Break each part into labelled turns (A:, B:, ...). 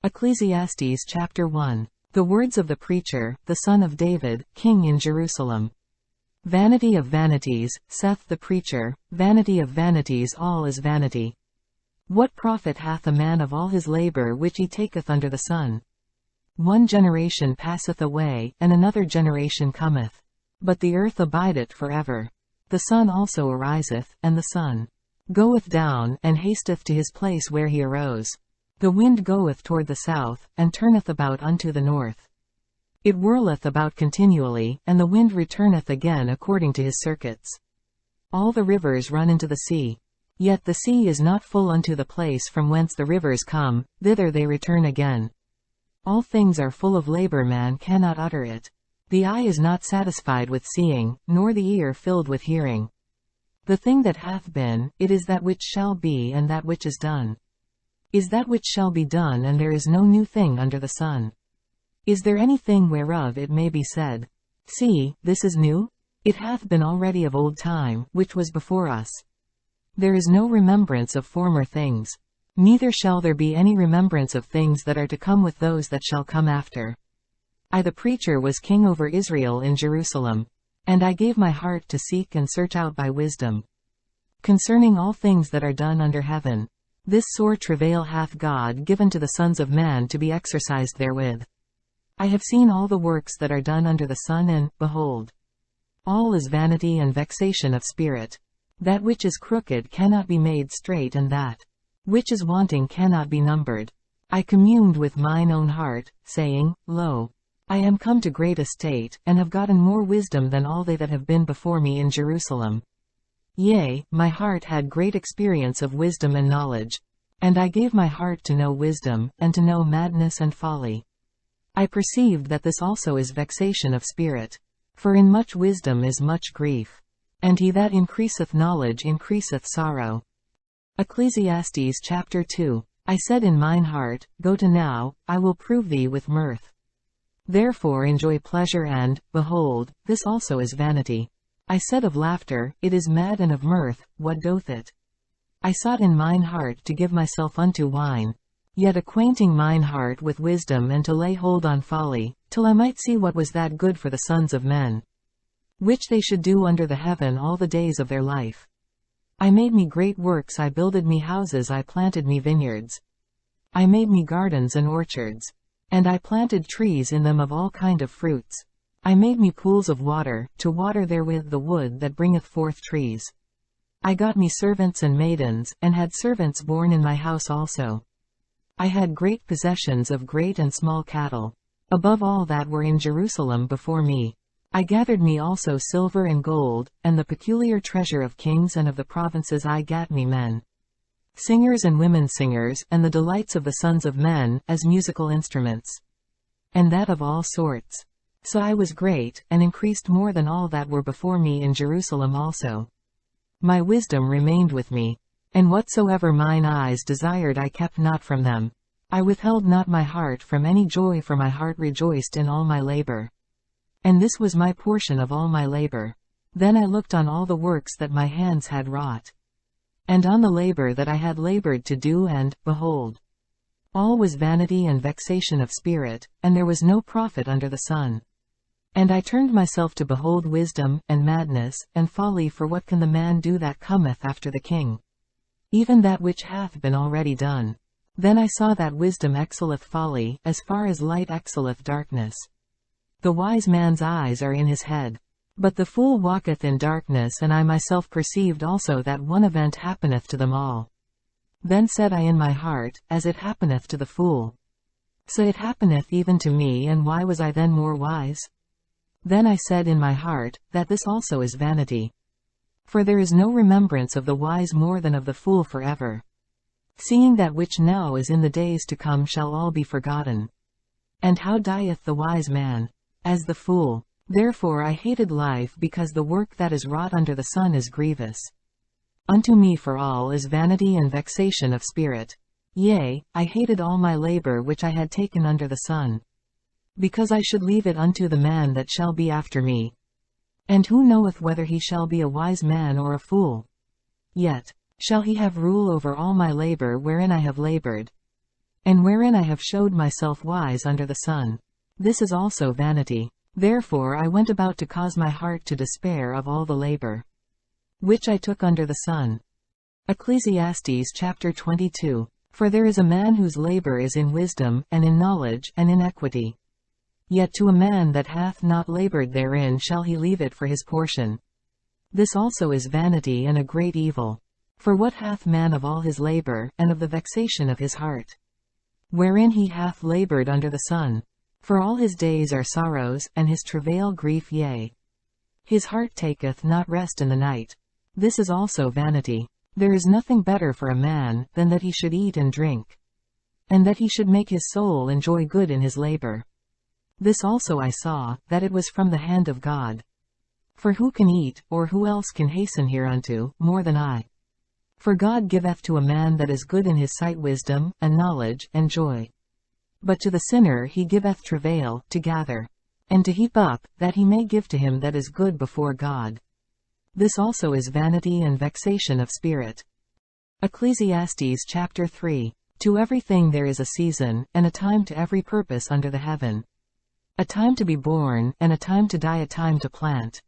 A: Ecclesiastes chapter 1. The words of the preacher, the son of David, king in Jerusalem. Vanity of vanities, saith the preacher, vanity of vanities, all is vanity. What profit hath a man of all his labor which he taketh under the sun? One generation passeth away, and another generation cometh. But the earth abideth forever. The sun also ariseth, and the sun goeth down, and hasteth to his place where he arose. The wind goeth toward the south, and turneth about unto the north. It whirleth about continually, and the wind returneth again according to his circuits. All the rivers run into the sea. Yet the sea is not full unto the place from whence the rivers come, thither they return again. All things are full of labor, man cannot utter it. The eye is not satisfied with seeing, nor the ear filled with hearing. The thing that hath been, it is that which shall be, and that which is done is that which shall be done, and there is no new thing under the sun. Is there anything whereof it may be said, See, this is new? It hath been already of old time, which was before us. There is no remembrance of former things. Neither shall there be any remembrance of things that are to come with those that shall come after. I the preacher was king over Israel in Jerusalem. And I gave my heart to seek and search out by wisdom concerning all things that are done under heaven. This sore travail hath God given to the sons of man to be exercised therewith. I have seen all the works that are done under the sun, and, behold, all is vanity and vexation of spirit. That which is crooked cannot be made straight, and that which is wanting cannot be numbered. I communed with mine own heart, saying, Lo, I am come to great estate, and have gotten more wisdom than all they that have been before me in Jerusalem. Yea, my heart had great experience of wisdom and knowledge. And I gave my heart to know wisdom, and to know madness and folly. I perceived that this also is vexation of spirit. For in much wisdom is much grief. And he that increaseth knowledge increaseth sorrow. Ecclesiastes chapter 2. I said in mine heart, Go to now, I will prove thee with mirth. Therefore enjoy pleasure, and, behold, this also is vanity. I said of laughter, It is mad, and of mirth, what doth it? I sought in mine heart to give myself unto wine, yet acquainting mine heart with wisdom, and to lay hold on folly, till I might see what was that good for the sons of men, which they should do under the heaven all the days of their life. I made me great works, I builded me houses, I planted me vineyards. I made me gardens and orchards, and I planted trees in them of all kind of fruits. I made me pools of water, to water therewith the wood that bringeth forth trees. I got me servants and maidens, and had servants born in my house also. I had great possessions of great and small cattle, above all that were in Jerusalem before me. I gathered me also silver and gold, and the peculiar treasure of kings and of the provinces. I gat me men, singers and women singers, and the delights of the sons of men, as musical instruments, and that of all sorts. So I was great, and increased more than all that were before me in Jerusalem also. My wisdom remained with me, and whatsoever mine eyes desired I kept not from them. I withheld not my heart from any joy, for my heart rejoiced in all my labor. And this was my portion of all my labor. Then I looked on all the works that my hands had wrought, and on the labor that I had labored to do, and, behold, all was vanity and vexation of spirit, and there was no profit under the sun. And I turned myself to behold wisdom, and madness, and folly, for what can the man do that cometh after the king? Even that which hath been already done. Then I saw that wisdom excelleth folly, as far as light excelleth darkness. The wise man's eyes are in his head, but the fool walketh in darkness. And I myself perceived also that one event happeneth to them all. Then said I in my heart, As it happeneth to the fool, so it happeneth even to me, and why was I then more wise? Then I said in my heart, that this also is vanity. For there is no remembrance of the wise more than of the fool forever. Seeing that which now is in the days to come shall all be forgotten. And how dieth the wise man? As the fool. Therefore I hated life, because the work that is wrought under the sun is grievous. Unto me for all is vanity and vexation of spirit. Yea, I hated all my labor which I had taken under the sun, because I should leave it unto the man that shall be after me. And who knoweth whether he shall be a wise man or a fool? Yet shall he have rule over all my labor wherein I have labored. and wherein I have showed myself wise under the sun. This is also vanity. Therefore I went about to cause my heart to despair of all the labor which I took under the sun. Ecclesiastes chapter 22. For there is a man whose labor is in wisdom, and in knowledge, and in equity. Yet to a man that hath not labored therein shall he leave it for his portion. This also is vanity and a great evil. For what hath man of all his labor, and of the vexation of his heart, wherein he hath labored under the sun? For all his days are sorrows, and his travail grief, yea, his heart taketh not rest in the night. This is also vanity. There is nothing better for a man, than that he should eat and drink, and that he should make his soul enjoy good in his labor. This also I saw, that it was from the hand of God. For who can eat, or who else can hasten hereunto, more than I? For God giveth to a man that is good in his sight wisdom, and knowledge, and joy. But to the sinner he giveth travail, to gather, and to heap up, that he may give to him that is good before God. This also is vanity and vexation of spirit. Ecclesiastes chapter 3. To everything there is a season, and a time to every purpose under the heaven. A time to be born, and a time to die, a time to plant,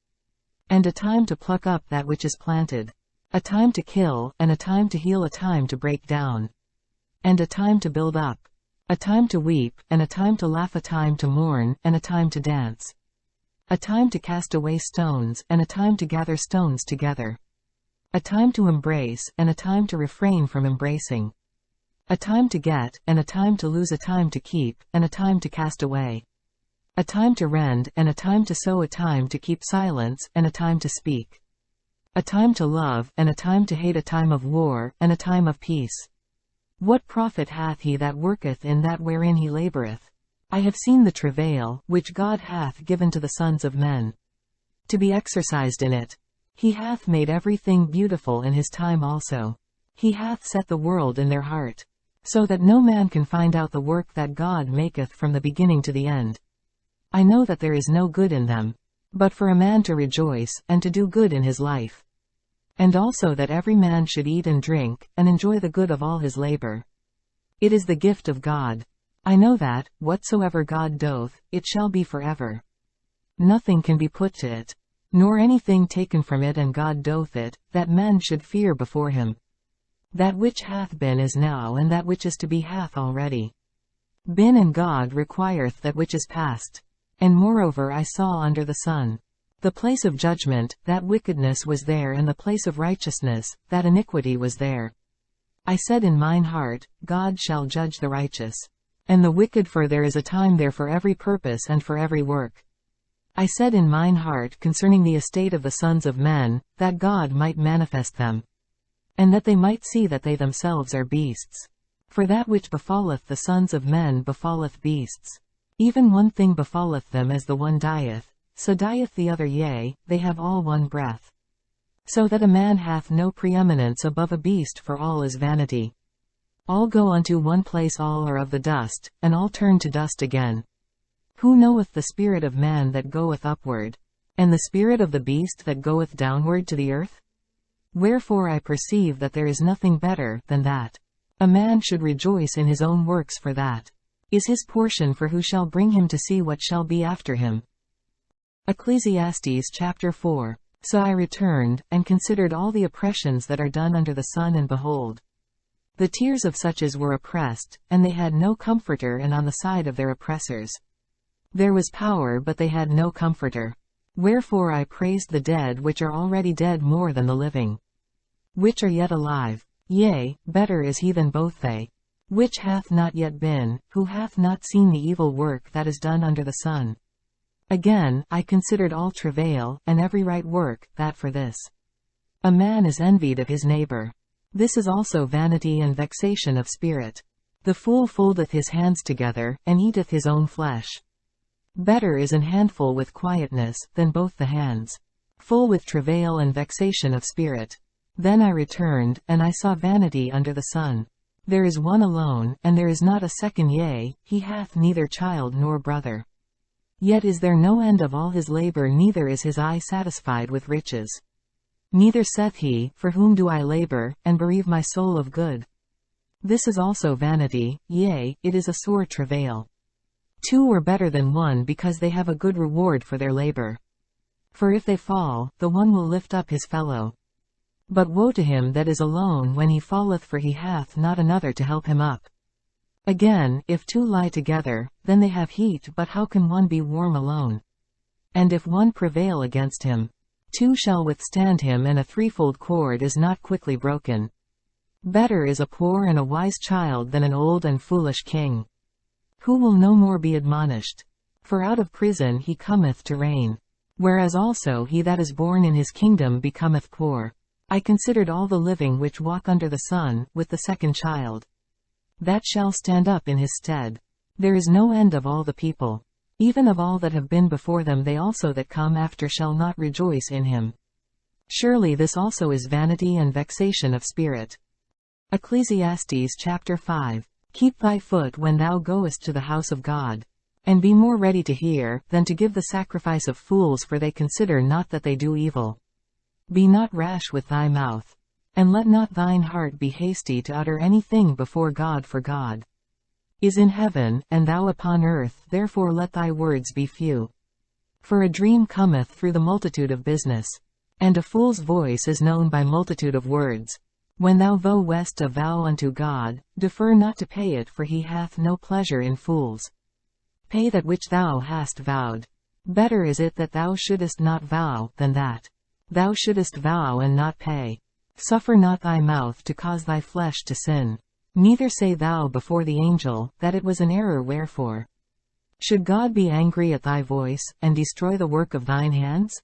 A: and a time to pluck up that which is planted. A time to kill, and a time to heal, a time to break down, and a time to build up. A time to weep, and a time to laugh, a time to mourn, and a time to dance. A time to cast away stones, and a time to gather stones together. A time to embrace, and a time to refrain from embracing. A time to get, and a time to lose, a time to keep, and a time to cast away. A time to rend, and a time to sow, a time to keep silence, and a time to speak. A time to love, and a time to hate, a time of war, and a time of peace. What profit hath he that worketh in that wherein he laboureth? I have seen the travail, which God hath given to the sons of men, to be exercised in it. He hath made everything beautiful in his time also. He hath set the world in their heart, so that no man can find out the work that God maketh from the beginning to the end. I know that there is no good in them, but for a man to rejoice, and to do good in his life. And also that every man should eat and drink, and enjoy the good of all his labor. It is the gift of God. I know that, whatsoever God doth, it shall be forever. Nothing can be put to it, nor anything taken from it, and God doth it, that men should fear before him. That which hath been is now, and that which is to be hath already been, and God requireth that which is past. And moreover I saw under the sun the place of judgment, that wickedness was there, and the place of righteousness, that iniquity was there. I said in mine heart, God shall judge the righteous and the wicked, for there is a time there for every purpose and for every work. I said in mine heart concerning the estate of the sons of men, that God might manifest them, and that they might see that they themselves are beasts. For that which befalleth the sons of men befalleth beasts. Even one thing befalleth them, as the one dieth, so dieth the other, yea, they have all one breath. So that a man hath no preeminence above a beast, for all is vanity. All go unto one place, all are of the dust, and all turn to dust again. Who knoweth the spirit of man that goeth upward, and the spirit of the beast that goeth downward to the earth? Wherefore I perceive that there is nothing better than that a man should rejoice in his own works, for that is his portion, for who shall bring him to see what shall be after him? Ecclesiastes chapter 4. So I returned, and considered all the oppressions that are done under the sun, and behold, the tears of such as were oppressed, and they had no comforter, and on the side of their oppressors there was power, but they had no comforter. Wherefore I praised the dead which are already dead more than the living, which are yet alive. Yea, better is he than both they, which hath not yet been, who hath not seen the evil work that is done under the sun. Again, I considered all travail, and every right work, that for this a man is envied of his neighbor. This is also vanity and vexation of spirit. The fool foldeth his hands together, and eateth his own flesh. Better is an handful with quietness, than both the hands full with travail and vexation of spirit. Then I returned, and I saw vanity under the sun. There is one alone, and there is not a second, yea, he hath neither child nor brother. Yet is there no end of all his labor, neither is his eye satisfied with riches. Neither saith he, for whom do I labor, and bereave my soul of good? This is also vanity, yea, it is a sore travail. Two are better than one because they have a good reward for their labor. For if they fall, the one will lift up his fellow. But woe to him that is alone when he falleth, for he hath not another to help him up. Again, if two lie together, then they have heat, but how can one be warm alone? And if one prevail against him, two shall withstand him, and a threefold cord is not quickly broken. Better is a poor and a wise child than an old and foolish king, who will no more be admonished. For out of prison he cometh to reign, whereas also he that is born in his kingdom becometh poor. I considered all the living which walk under the sun, with the second child, that shall stand up in his stead. There is no end of all the people, even of all that have been before them, they also that come after shall not rejoice in him. Surely this also is vanity and vexation of spirit. Ecclesiastes chapter 5. Keep thy foot when thou goest to the house of God, and be more ready to hear, than to give the sacrifice of fools, for they consider not that they do evil. Be not rash with thy mouth, and let not thine heart be hasty to utter anything before God, for God is in heaven, and thou upon earth, therefore let thy words be few. For a dream cometh through the multitude of business, and a fool's voice is known by multitude of words. When thou vowest a vow unto God, defer not to pay it, for he hath no pleasure in fools. Pay that which thou hast vowed. Better is it that thou shouldest not vow, than that thou shouldest vow and not pay. Suffer not thy mouth to cause thy flesh to sin. Neither say thou before the angel, that it was an error. Wherefore should God be angry at thy voice, and destroy the work of thine hands?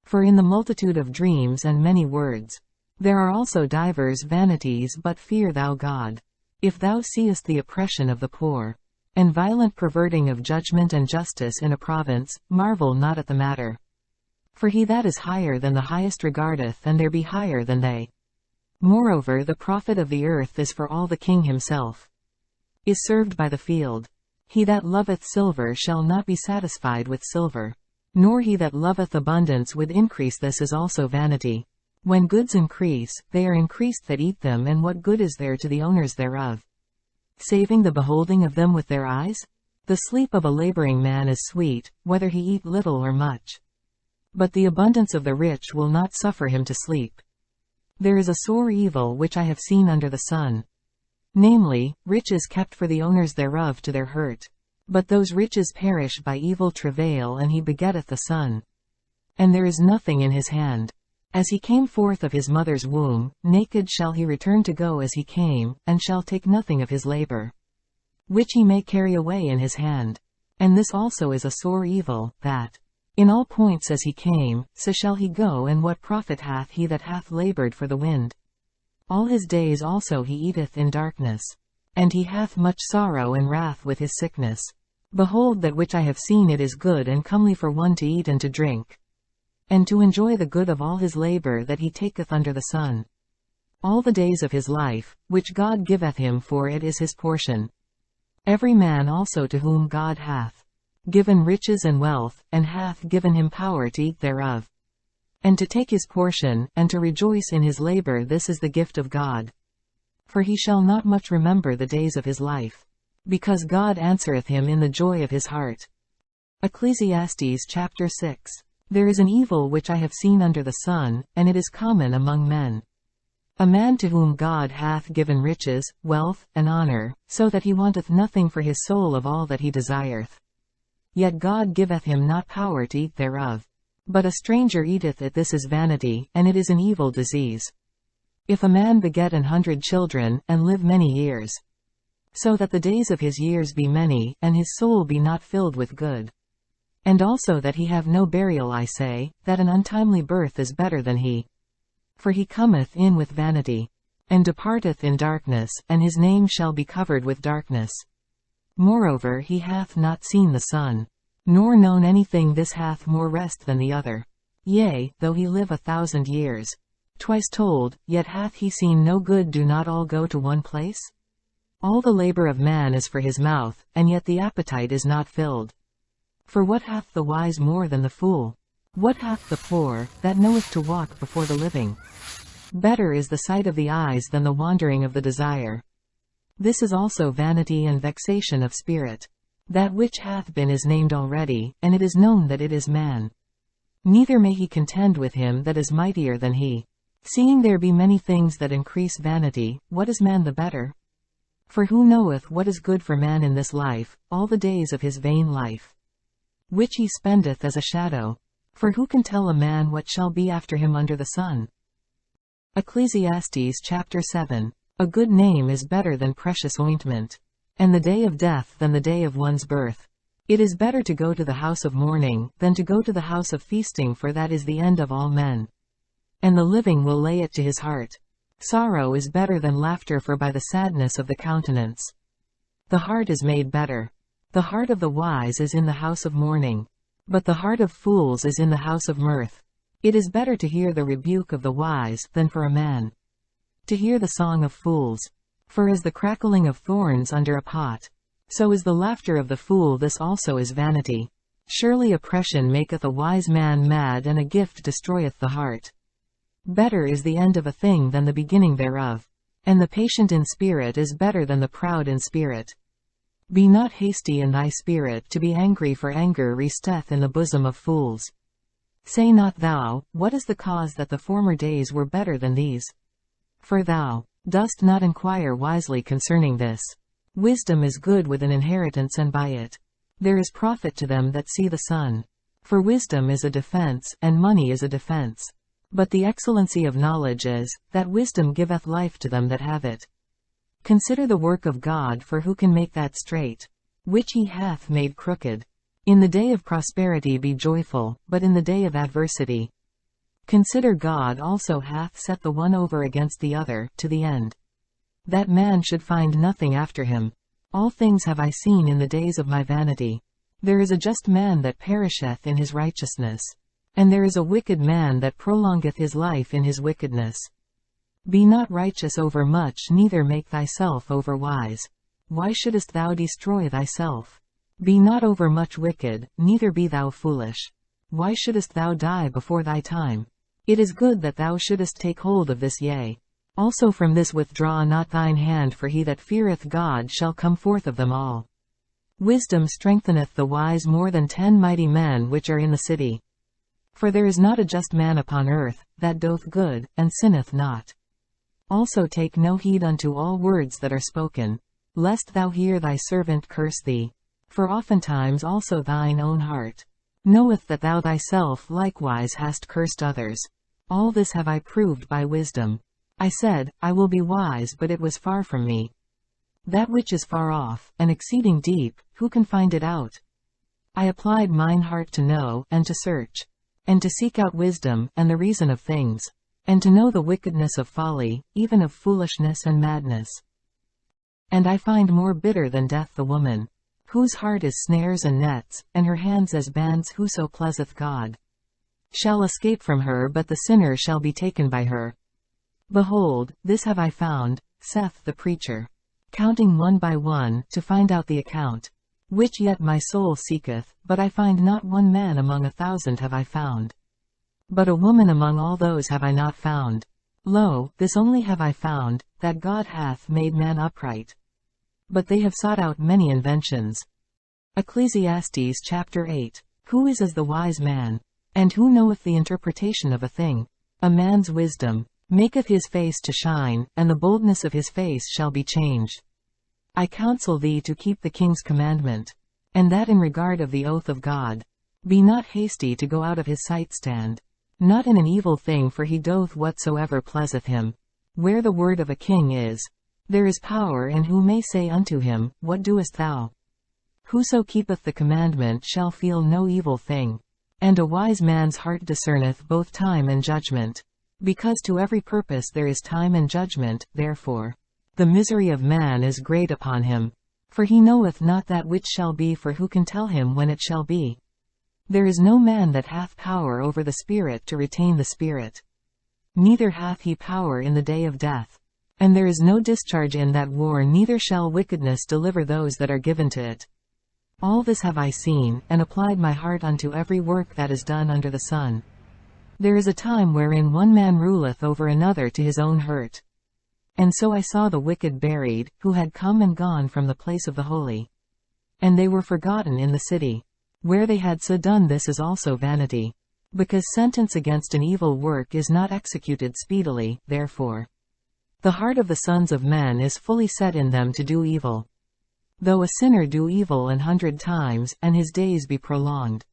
A: For in the multitude of dreams and many words, there are also divers vanities, but fear thou God. If thou seest the oppression of the poor, and violent perverting of judgment and justice in a province, marvel not at the matter. For he that is higher than the highest regardeth, and there be higher than they. Moreover, the profit of the earth is for all. The king himself is served by the field. He that loveth silver shall not be satisfied with silver, nor he that loveth abundance with increase. This is also vanity. When goods increase, they are increased that eat them, and what good is there to the owners thereof, saving the beholding of them with their eyes? The sleep of a laboring man is sweet, whether he eat little or much. But the abundance of the rich will not suffer him to sleep. There is a sore evil which I have seen under the sun, namely, riches kept for the owners thereof to their hurt. But those riches perish by evil travail, and he begetteth a son, and there is nothing in his hand. As he came forth of his mother's womb, naked shall he return to go as he came, and shall take nothing of his labor, which he may carry away in his hand. And this also is a sore evil, that, in all points as he came, so shall he go, and what profit hath he that hath labored for the wind? All his days also he eateth in darkness, and he hath much sorrow and wrath with his sickness. Behold, that which I have seen, it is good and comely for one to eat and to drink, and to enjoy the good of all his labor that he taketh under the sun. All the days of his life, which God giveth him, for it is his portion. Every man also to whom God hath given riches and wealth, and hath given him power to eat thereof, and to take his portion, and to rejoice in his labor, this is the gift of God. For he shall not much remember the days of his life, because God answereth him in the joy of his heart. Ecclesiastes chapter 6. There is an evil which I have seen under the sun, and it is common among men. A man to whom God hath given riches, wealth, and honor, so that he wanteth nothing for his soul of all that he desireth. Yet God giveth him not power to eat thereof. But a stranger eateth it. This is vanity, and it is an evil disease. If a man beget 100 children, and live many years, so that the days of his years be many, and his soul be not filled with good, and also that he have no burial, I say, that an untimely birth is better than he. For he cometh in with vanity, and departeth in darkness, and his name shall be covered with darkness. Moreover, he hath not seen the sun, nor known anything. This hath more rest than the other. Yea, though he live 1,000 years, twice told, yet hath he seen no good. Do not all go to one place? All the labor of man is for his mouth, and yet the appetite is not filled. For what hath the wise more than the fool? What hath the poor, that knoweth to walk before the living? Better is the sight of the eyes than the wandering of the desire. This is also vanity and vexation of spirit. That which hath been is named already, and it is known that it is man. Neither may he contend with him that is mightier than he. Seeing there be many things that increase vanity, what is man the better? For who knoweth what is good for man in this life, all the days of his vain life, which he spendeth as a shadow? For who can tell a man what shall be after him under the sun? Ecclesiastes chapter 7. A good name is better than precious ointment, and the day of death than the day of one's birth. It is better to go to the house of mourning, than to go to the house of feasting, for that is the end of all men. And the living will lay it to his heart. Sorrow is better than laughter, for by the sadness of the countenance the heart is made better. The heart of the wise is in the house of mourning, but the heart of fools is in the house of mirth. It is better to hear the rebuke of the wise, than for a man to hear the song of fools. For as the crackling of thorns under a pot, so is the laughter of the fool. This also is vanity. Surely oppression maketh a wise man mad, and a gift destroyeth the heart. Better is the end of a thing than the beginning thereof, and the patient in spirit is better than the proud in spirit. Be not hasty in thy spirit to be angry, for anger resteth in the bosom of fools. Say not thou, what is the cause that the former days were better than these? For thou dost not inquire wisely concerning this. Wisdom is good with an inheritance, and by it there is profit to them that see the sun. For wisdom is a defense, and money is a defense. But the excellency of knowledge is, that wisdom giveth life to them that have it. Consider the work of God, for who can make that straight, which he hath made crooked? In the day of prosperity be joyful, but in the day of adversity consider God also hath set the one over against the other, to the end that man should find nothing after him. All things have I seen in the days of my vanity. There is a just man that perisheth in his righteousness, and there is a wicked man that prolongeth his life in his wickedness. Be not righteous over much, neither make thyself over wise. Why shouldest thou destroy thyself? Be not over much wicked, neither be thou foolish. Why shouldest thou die before thy time? It is good that thou shouldest take hold of this, yea, also from this withdraw not thine hand, for he that feareth God shall come forth of them all. Wisdom strengtheneth the wise more than 10 mighty men which are in the city. For there is not a just man upon earth, that doth good, and sinneth not. Also take no heed unto all words that are spoken, lest thou hear thy servant curse thee. For oftentimes also thine own heart knoweth that thou thyself likewise hast cursed others. All this have I proved by wisdom. I said, I will be wise, but it was far from me. That which is far off, and exceeding deep, who can find it out? I applied mine heart to know, and to search, and to seek out wisdom, and the reason of things, and to know the wickedness of folly, even of foolishness and madness. And I find more bitter than death the woman, whose heart is snares and nets, and her hands as bands. Whoso pleaseth God shall escape from her, but the sinner shall be taken by her. Behold, this have I found, saith the preacher, counting one by one, to find out the account, which yet my soul seeketh, but I find not. One man among 1,000 have I found, but a woman among all those have I not found. Lo, this only have I found, that God hath made man upright. But they have sought out many inventions. Ecclesiastes chapter 8. Who is as the wise man? And who knoweth the interpretation of a thing? A man's wisdom maketh his face to shine, and the boldness of his face shall be changed. I counsel thee to keep the king's commandment, and that in regard of the oath of God. Be not hasty to go out of his sight. Stand not in an evil thing, for he doth whatsoever pleaseth him. Where the word of a king is, there is power, and who may say unto him, What doest thou? Whoso keepeth the commandment shall feel no evil thing. And a wise man's heart discerneth both time and judgment. Because to every purpose there is time and judgment, therefore the misery of man is great upon him. For he knoweth not that which shall be, for who can tell him when it shall be? There is no man that hath power over the spirit to retain the spirit. Neither hath he power in the day of death. And there is no discharge in that war, neither shall wickedness deliver those that are given to it. All this have I seen, and applied my heart unto every work that is done under the sun. There is a time wherein one man ruleth over another to his own hurt. And so I saw the wicked buried, who had come and gone from the place of the holy. And they were forgotten in the city. Where they had so done, this is also vanity. Because sentence against an evil work is not executed speedily, therefore. The heart of the sons of men is fully set in them to do evil. Though a sinner do evil 100 times, and his days be prolonged.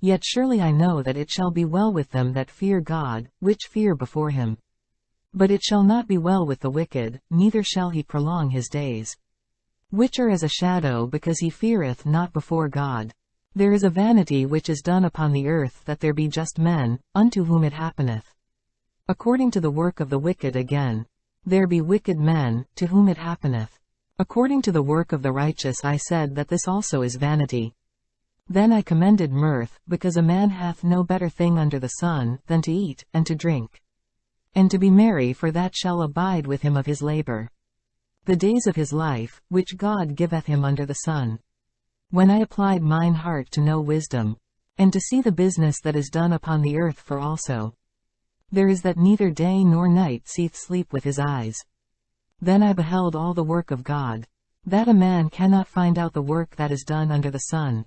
A: Yet surely I know that it shall be well with them that fear God, which fear before him. But it shall not be well with the wicked, neither shall he prolong his days. Which are as a shadow, because he feareth not before God. There is a vanity which is done upon the earth, that there be just men, unto whom it happeneth. According to the work of the wicked again. There be wicked men, to whom it happeneth. According to the work of the righteous I said that this also is vanity. Then I commended mirth, because a man hath no better thing under the sun, than to eat, and to drink. And to be merry, for that shall abide with him of his labor. The days of his life, which God giveth him under the sun. When I applied mine heart to know wisdom, and to see the business that is done upon the earth, for also there is that neither day nor night seeth sleep with his eyes. Then I beheld all the work of God, that a man cannot find out the work that is done under the sun.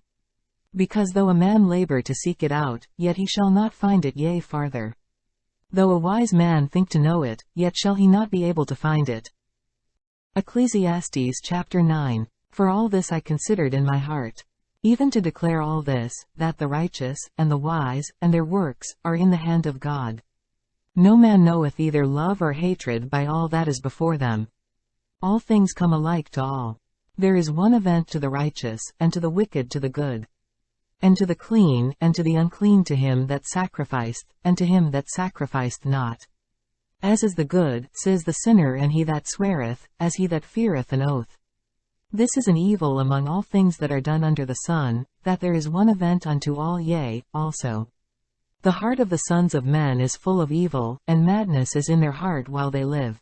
A: Because though a man labor to seek it out, yet he shall not find it, yea farther. Though a wise man think to know it, yet shall he not be able to find it. Ecclesiastes chapter 9. For all this I considered in my heart, even to declare all this, that the righteous, and the wise, and their works, are in the hand of God. No man knoweth either love or hatred by all that is before them. All things come alike to all. There is one event to the righteous, and to the wicked to the good. And to the clean, and to the unclean, to him that sacrificed, and to him that sacrificed not. As is the good, says the sinner, and he that sweareth, as he that feareth an oath. This is an evil among all things that are done under the sun, that there is one event unto all, yea, also. The heart of the sons of men is full of evil, and madness is in their heart while they live.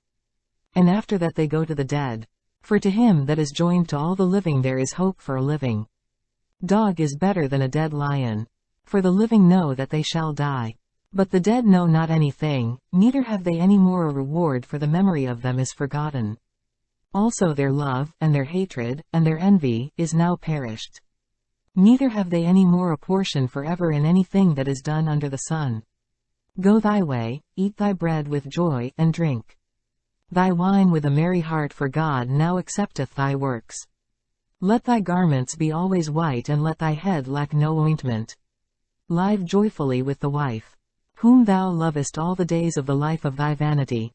A: And after that they go to the dead. For to him that is joined to all the living there is hope for a living. Dog is better than a dead lion. For the living know that they shall die. But the dead know not anything, neither have they any more a reward, for the memory of them is forgotten. Also their love, and their hatred, and their envy, is now perished. Neither have they any more a portion forever in anything that is done under the sun. Go thy way, eat thy bread with joy, and drink thy wine with a merry heart, for God now accepteth thy works. Let thy garments be always white, and let thy head lack no ointment. Live joyfully with the wife, whom thou lovest all the days of the life of thy vanity,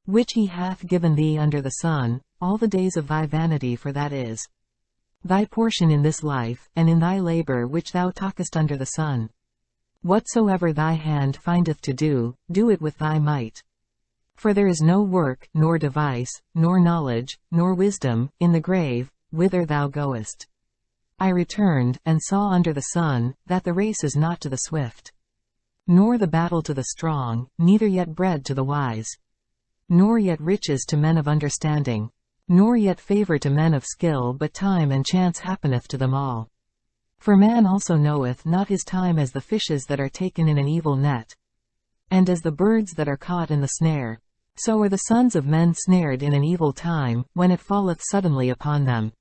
A: which he hath given thee under the sun, all the days of thy vanity, for that is thy portion in this life, and in thy labor which thou talkest under the sun. Whatsoever thy hand findeth to do, do it with thy might. For there is no work, nor device, nor knowledge, nor wisdom, in the grave, whither thou goest. I returned, and saw under the sun, that the race is not to the swift, nor the battle to the strong, neither yet bread to the wise, nor yet riches to men of understanding, nor yet favor to men of skill, but time and chance happeneth to them all. For man also knoweth not his time, as the fishes that are taken in an evil net, and as the birds that are caught in the snare. So are the sons of men snared in an evil time, when it falleth suddenly upon them.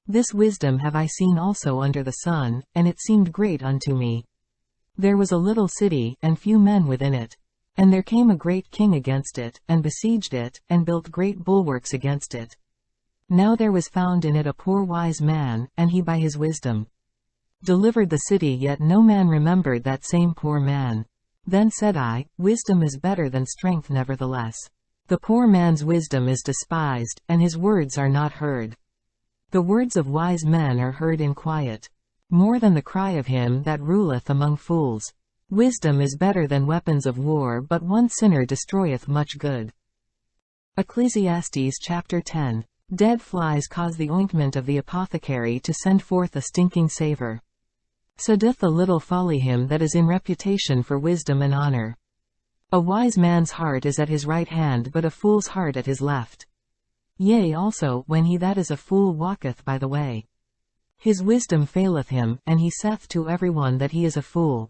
A: This wisdom have I seen also under the sun, and it seemed great unto me. There was a little city, and few men within it. And there came a great king against it, and besieged it, and built great bulwarks against it. Now there was found in it a poor wise man, and he by his wisdom delivered the city, yet no man remembered that same poor man. Then said I, wisdom is better than strength. Nevertheless, the poor man's wisdom is despised, and his words are not heard. The words of wise men are heard in quiet, more than the cry of him that ruleth among fools. Wisdom is better than weapons of war, but one sinner destroyeth much good. Ecclesiastes chapter 10. Dead flies cause the ointment of the apothecary to send forth a stinking savor. So doth the little folly him that is in reputation for wisdom and honor. A wise man's heart is at his right hand, but a fool's heart at his left. Yea, also, when he that is a fool walketh by the way, his wisdom faileth him, and he saith to every one that he is a fool.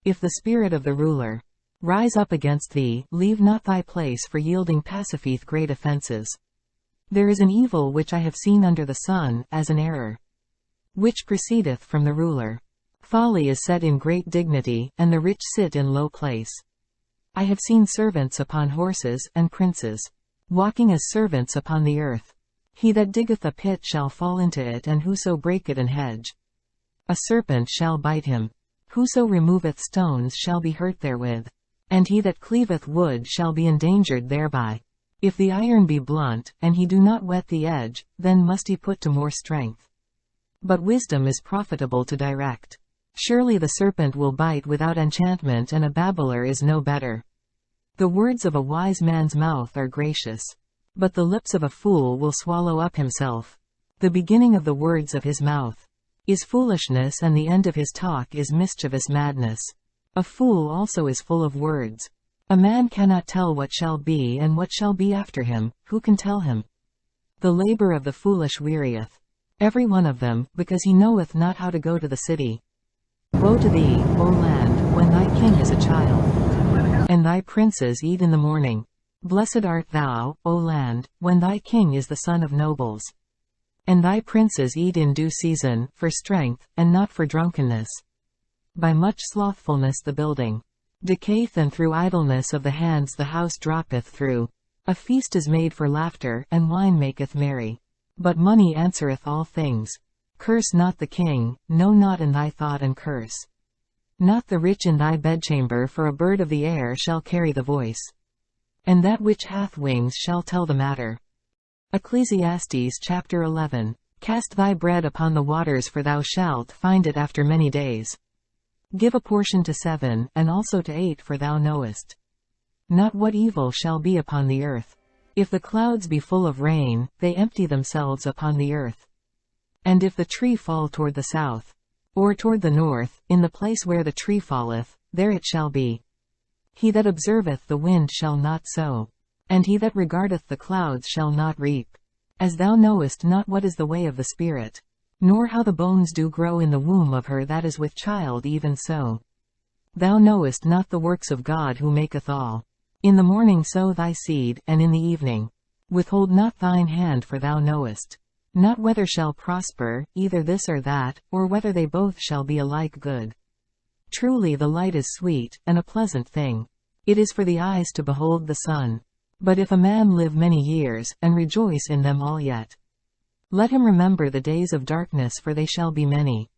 A: If the spirit of the ruler Rise up against thee, leave not thy place for yielding passiveth great offences. There is an evil which I have seen under the sun, as an error, which proceedeth from the ruler. Folly is set in great dignity, and the rich sit in low place. I have seen servants upon horses, and princes, walking as servants upon the earth. He that diggeth a pit shall fall into it, and whoso breaketh an hedge, a serpent shall bite him. Whoso removeth stones shall be hurt therewith, and he that cleaveth wood shall be endangered thereby. If the iron be blunt, and he do not whet the edge, then must he put to more strength. But wisdom is profitable to direct. Surely the serpent will bite without enchantment, and a babbler is no better. The words of a wise man's mouth are gracious, but the lips of a fool will swallow up himself. The beginning of the words of his mouth is foolishness, and the end of his talk is mischievous madness. A fool also is full of words. A man cannot tell what shall be and what shall be after him. Who can tell him? The labor of the foolish wearieth every one of them, because he knoweth not how to go to the city. Woe to thee, O land, when thy king is a child, and thy princes eat in the morning. Blessed art thou, O land, when thy king is the son of nobles, and thy princes eat in due season, for strength, and not for drunkenness. By much slothfulness the building decayeth, and through idleness of the hands the house droppeth through. A feast is made for laughter, and wine maketh merry, but money answereth all things. Curse not the king, no, not in thy thought, and curse not the rich in thy bedchamber, for a bird of the air shall carry the voice, and that which hath wings shall tell the matter. Ecclesiastes chapter 11. Cast thy bread upon the waters, for thou shalt find it after many days. Give a portion to 7, and also to 8, for thou knowest not what evil shall be upon the earth. If the clouds be full of rain, they empty themselves upon the earth. And if the tree fall toward the south, or toward the north, in the place where the tree falleth, there it shall be. He that observeth the wind shall not sow, and he that regardeth the clouds shall not reap. As thou knowest not what is the way of the Spirit, nor how the bones do grow in the womb of her that is with child, even so thou knowest not the works of God who maketh all. In the morning sow thy seed, and in the evening withhold not thine hand, for thou knowest not whether shall prosper, either this or that, or whether they both shall be alike good. Truly the light is sweet, and a pleasant thing. It is for the eyes to behold the sun. But if a man live many years, and rejoice in them all, yet let him remember the days of darkness, for they shall be many.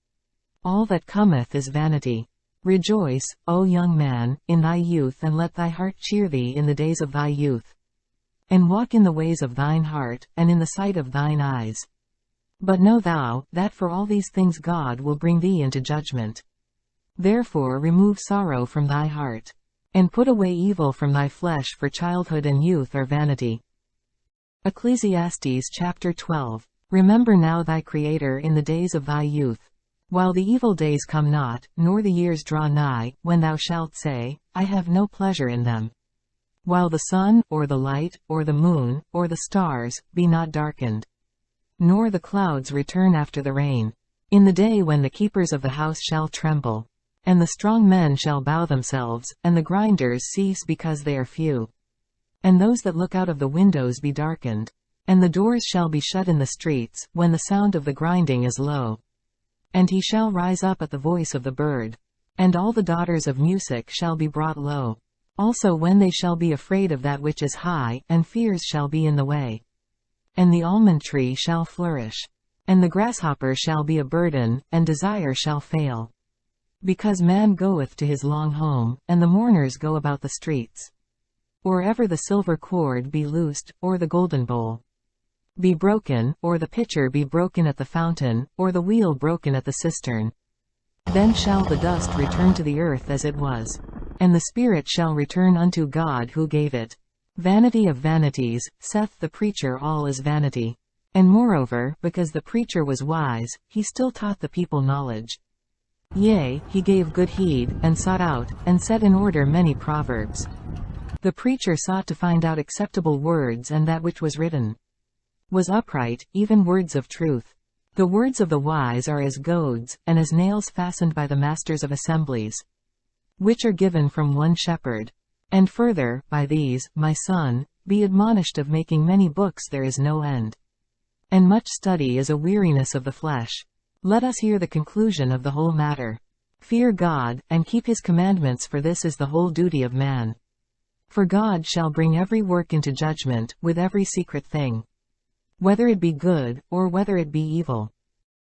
A: All that cometh is vanity. Rejoice, O young man, in thy youth, and let thy heart cheer thee in the days of thy youth. And walk in the ways of thine heart, and in the sight of thine eyes. But know thou, that for all these things God will bring thee into judgment. Therefore remove sorrow from thy heart, and put away evil from thy flesh, for childhood and youth are vanity. Ecclesiastes chapter 12. Remember now thy Creator in the days of thy youth, while the evil days come not, nor the years draw nigh, when thou shalt say, I have no pleasure in them. While the sun, or the light, or the moon, or the stars, be not darkened, nor the clouds return after the rain. In the day when the keepers of the house shall tremble, and the strong men shall bow themselves, and the grinders cease because they are few, and those that look out of the windows be darkened, and the doors shall be shut in the streets, when the sound of the grinding is low. And he shall rise up at the voice of the bird, and all the daughters of music shall be brought low. Also when they shall be afraid of that which is high, and fears shall be in the way. And the almond tree shall flourish, and the grasshopper shall be a burden, and desire shall fail. Because man goeth to his long home, and the mourners go about the streets. Or ever the silver cord be loosed, or the golden bowl be broken, or the pitcher be broken at the fountain, or the wheel broken at the cistern. Then shall the dust return to the earth as it was, and the spirit shall return unto God who gave it. Vanity of vanities, saith the preacher, all is vanity. And moreover, because the preacher was wise, he still taught the people knowledge. Yea, he gave good heed, and sought out, and set in order many proverbs. The preacher sought to find out acceptable words, and that which was written was upright, even words of truth. The words of the wise are as goads, and as nails fastened by the masters of assemblies. which are given from one shepherd. And further, by these, my son, be admonished of making many books there is no end. And much study is a weariness of the flesh. Let us hear the conclusion of the whole matter. Fear God, and keep his commandments, for this is the whole duty of man. For God shall bring every work into judgment, with every secret thing, whether it be good, or whether it be evil.